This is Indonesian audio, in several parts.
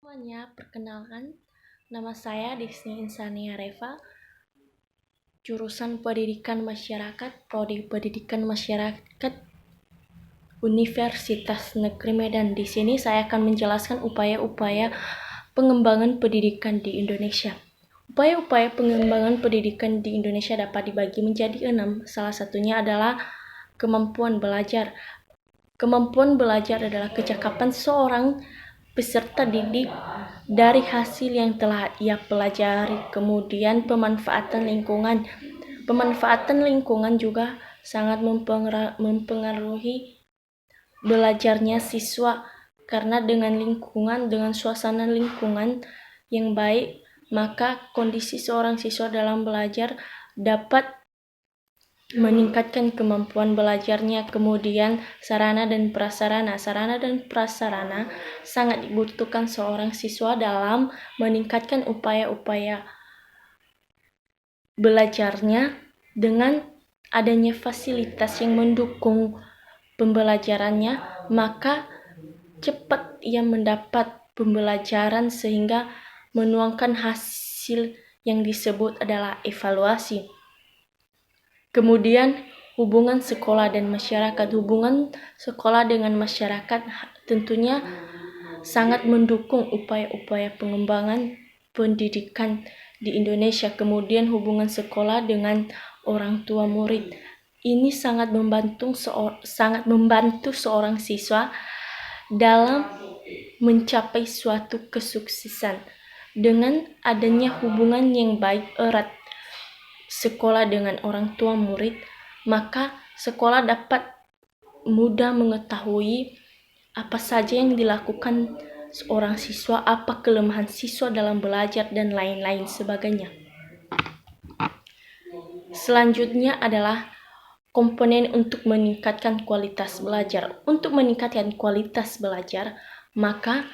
Semuanya, perkenalkan, nama saya Disni Insania Reva, jurusan Pendidikan Masyarakat, Prodi Pendidikan Masyarakat, Universitas Negeri Medan. Di sini saya akan menjelaskan upaya-upaya pengembangan pendidikan di Indonesia. Upaya-upaya pengembangan pendidikan di Indonesia dapat dibagi menjadi 6. Salah satunya adalah kemampuan belajar. Kemampuan belajar adalah kecakapan seorang peserta didik dari hasil yang telah ia pelajari. Kemudian pemanfaatan lingkungan. Pemanfaatan lingkungan juga sangat mempengaruhi belajarnya siswa, karena dengan suasana lingkungan yang baik, maka kondisi seorang siswa dalam belajar dapat meningkatkan kemampuan belajarnya. Kemudian sarana dan prasarana sangat dibutuhkan seorang siswa dalam meningkatkan upaya-upaya belajarnya. Dengan adanya fasilitas yang mendukung pembelajarannya, maka cepat ia mendapat pembelajaran sehingga menuangkan hasil yang disebut adalah evaluasi. Kemudian hubungan sekolah dan masyarakat. Hubungan sekolah dengan masyarakat tentunya sangat mendukung upaya-upaya pengembangan pendidikan di Indonesia. Kemudian hubungan sekolah dengan orang tua murid. Ini sangat membantu seorang siswa dalam mencapai suatu kesuksesan. Dengan adanya hubungan yang baik erat sekolah dengan orang tua murid, maka sekolah dapat mudah mengetahui apa saja yang dilakukan seorang siswa, apa kelemahan siswa dalam belajar, dan lain-lain sebagainya. Selanjutnya adalah komponen untuk meningkatkan kualitas belajar. Untuk meningkatkan kualitas belajar, maka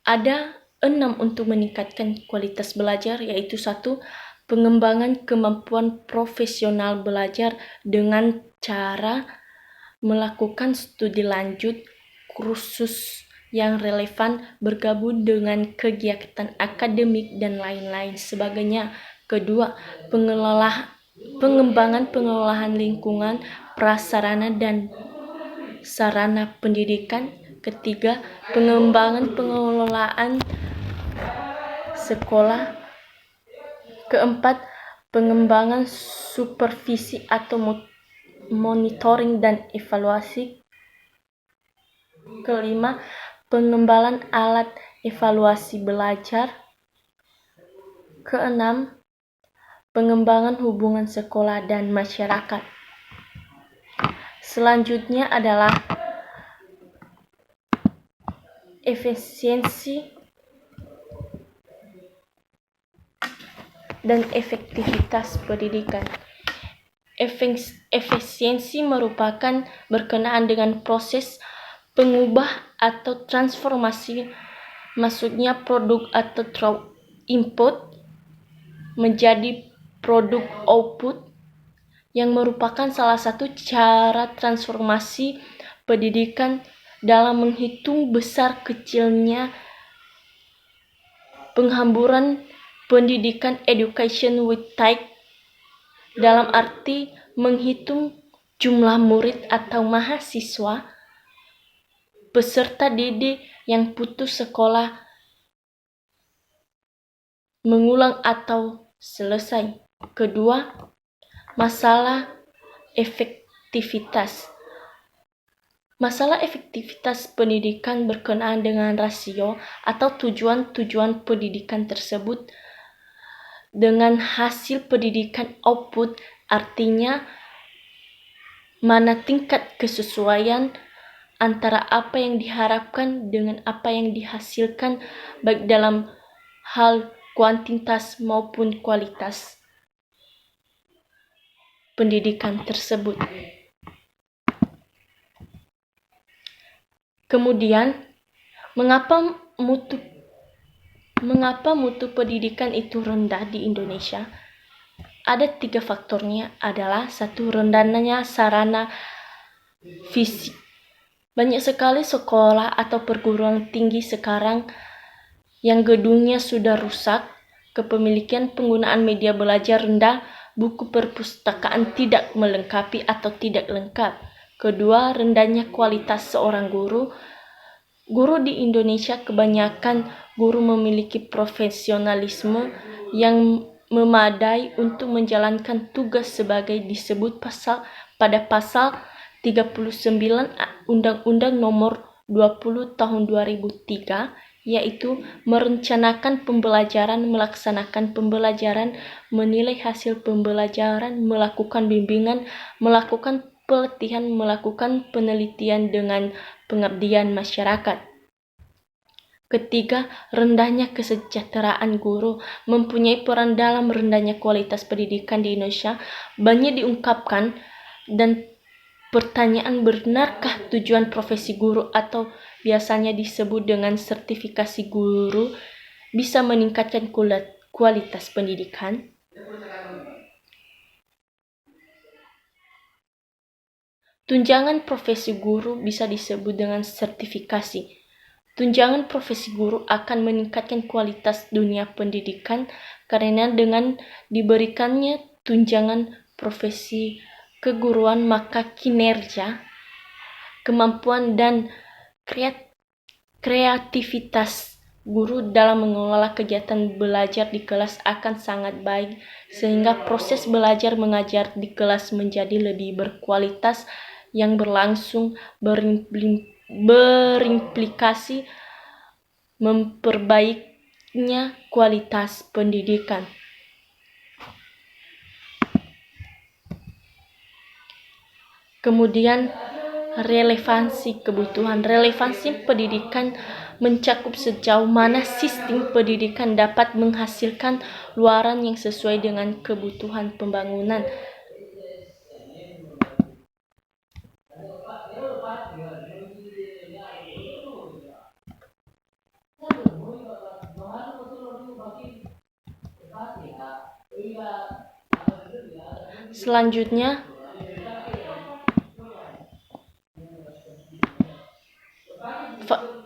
ada 6 untuk meningkatkan kualitas belajar, yaitu 1. Pengembangan kemampuan profesional belajar dengan cara melakukan studi lanjut, kursus yang relevan, bergabung dengan kegiatan akademik, dan lain-lain sebagainya. Kedua, pengembangan pengelolaan lingkungan, prasarana, dan sarana pendidikan. Ketiga, pengembangan pengelolaan sekolah. Keempat, pengembangan supervisi atau monitoring dan evaluasi. Kelima, pengembangan alat evaluasi belajar. Keenam, pengembangan hubungan sekolah dan masyarakat. Selanjutnya adalah efisiensi dan efektivitas pendidikan. Efisiensi merupakan berkenaan dengan proses pengubah atau transformasi, maksudnya produk atau input menjadi produk output, yang merupakan salah satu cara transformasi pendidikan dalam menghitung besar kecilnya penghamburan pendidikan, education with type, dalam arti menghitung jumlah murid atau mahasiswa peserta didik yang putus sekolah, mengulang atau selesai. Kedua, masalah efektivitas. Masalah efektivitas pendidikan berkenaan dengan rasio atau tujuan-tujuan pendidikan tersebut dengan hasil pendidikan output, artinya mana tingkat kesesuaian antara apa yang diharapkan dengan apa yang dihasilkan, baik dalam hal kuantitas maupun kualitas pendidikan tersebut. Kemudian, mengapa mutu pendidikan itu rendah di Indonesia? Ada 3 faktornya, adalah 1. Rendahnya sarana fisik. Banyak sekali sekolah atau perguruan tinggi sekarang yang gedungnya sudah rusak, kepemilikan penggunaan media belajar rendah, buku perpustakaan tidak melengkapi atau tidak lengkap. Kedua, rendahnya kualitas seorang guru. Guru di Indonesia, kebanyakan guru memiliki profesionalisme yang memadai untuk menjalankan tugas sebagai disebut pada pasal 39 Undang-Undang Nomor 20 Tahun 2003, yaitu merencanakan pembelajaran, melaksanakan pembelajaran, menilai hasil pembelajaran, melakukan bimbingan, melakukan pelatihan, melakukan penelitian dengan pengabdian masyarakat. Ketiga, rendahnya kesejahteraan guru mempunyai peran dalam rendahnya kualitas pendidikan di Indonesia. Banyak diungkapkan dan pertanyaan, benarkah tujuan profesi guru atau biasanya disebut dengan sertifikasi guru bisa meningkatkan kualitas pendidikan? Tunjangan profesi guru bisa disebut dengan sertifikasi. Tunjangan profesi guru akan meningkatkan kualitas dunia pendidikan karena dengan diberikannya tunjangan profesi keguruan maka kinerja, kemampuan dan kreativitas guru dalam mengelola kegiatan belajar di kelas akan sangat baik sehingga proses belajar mengajar di kelas menjadi lebih berkualitas yang berlangsung berimplikasi memperbaiknya kualitas pendidikan. Kemudian relevansi kebutuhan. Relevansi pendidikan mencakup sejauh mana sistem pendidikan dapat menghasilkan luaran yang sesuai dengan kebutuhan pembangunan.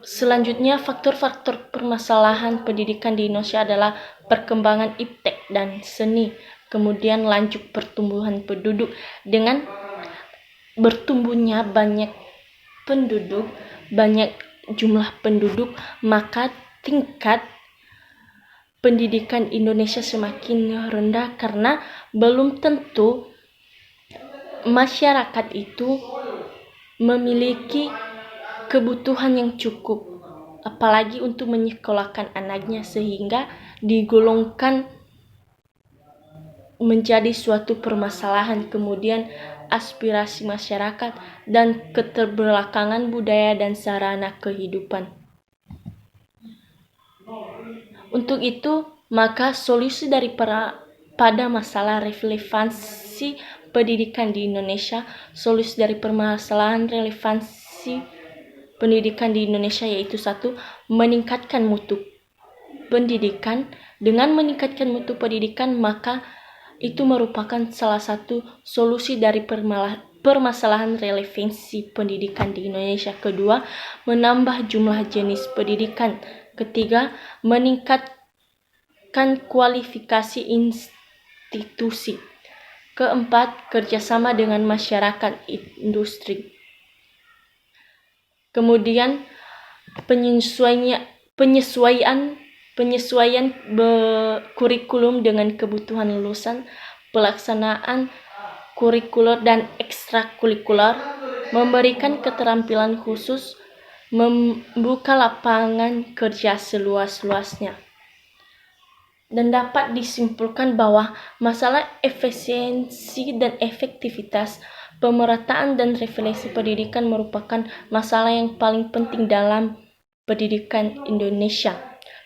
Selanjutnya, faktor-faktor permasalahan pendidikan di Indonesia adalah perkembangan iptek dan seni, kemudian lanjut pertumbuhan penduduk. Dengan bertumbuhnya banyak jumlah penduduk, maka tingkat pendidikan Indonesia semakin rendah karena belum tentu masyarakat itu memiliki kebutuhan yang cukup, apalagi untuk menyekolahkan anaknya, sehingga digolongkan menjadi suatu permasalahan. Kemudian aspirasi masyarakat dan keterbelakangan budaya dan sarana kehidupan. Untuk itu, maka solusi pada masalah relevansi pendidikan di Indonesia, solusi dari permasalahan relevansi pendidikan di Indonesia yaitu 1. Meningkatkan mutu pendidikan. Dengan meningkatkan mutu pendidikan, maka itu merupakan salah satu solusi dari permasalahan relevansi pendidikan di Indonesia. Kedua, menambah jumlah jenis pendidikan. Ketiga, meningkatkan kualifikasi institusi. Keempat, kerjasama dengan masyarakat industri. Kemudian penyesuaian kurikulum dengan kebutuhan lulusan, pelaksanaan kurikuler dan ekstrakurikuler, memberikan keterampilan khusus, membuka lapangan kerja seluas-luasnya. Dan dapat disimpulkan bahwa masalah efisiensi dan efektivitas pemerataan dan refleksi pendidikan merupakan masalah yang paling penting dalam pendidikan Indonesia.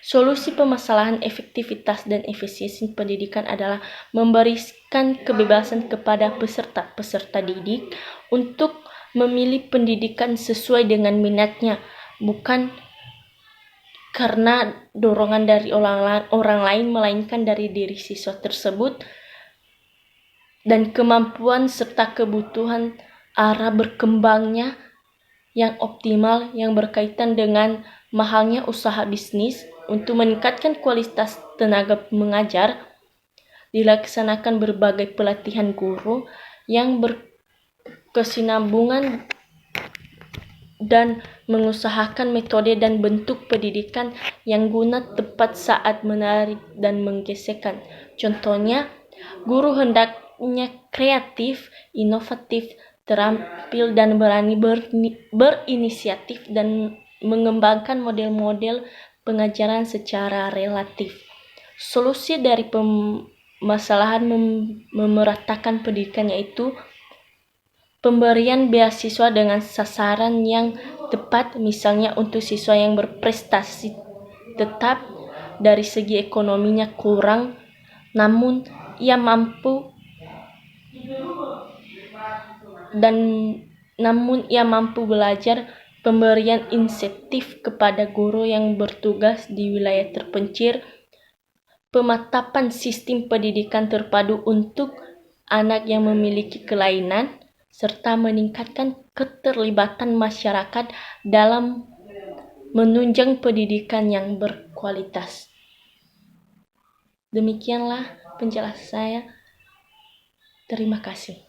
Solusi permasalahan efektivitas dan efisiensi pendidikan adalah memberikan kebebasan kepada peserta didik untuk memilih pendidikan sesuai dengan minatnya, bukan karena dorongan dari orang lain, melainkan dari diri siswa tersebut dan kemampuan serta kebutuhan arah berkembangnya yang optimal yang berkaitan dengan mahalnya usaha bisnis untuk meningkatkan kualitas tenaga mengajar, dilaksanakan berbagai pelatihan guru yang berkesinambungan dan mengusahakan metode dan bentuk pendidikan yang guna tepat saat menarik dan menggesekkan. Contohnya, guru hendaknya kreatif, inovatif, terampil dan berani berinisiatif dan mengembangkan model-model pengajaran secara relatif. Solusi dari permasalahan memeratakan pendidikan yaitu pemberian beasiswa dengan sasaran yang tepat, misalnya untuk siswa yang berprestasi tetap dari segi ekonominya kurang, namun ia mampu belajar, pemberian insentif kepada guru yang bertugas di wilayah terpencil, pematapan sistem pendidikan terpadu untuk anak yang memiliki kelainan, serta meningkatkan keterlibatan masyarakat dalam menunjang pendidikan yang berkualitas. Demikianlah penjelasan saya. Terima kasih.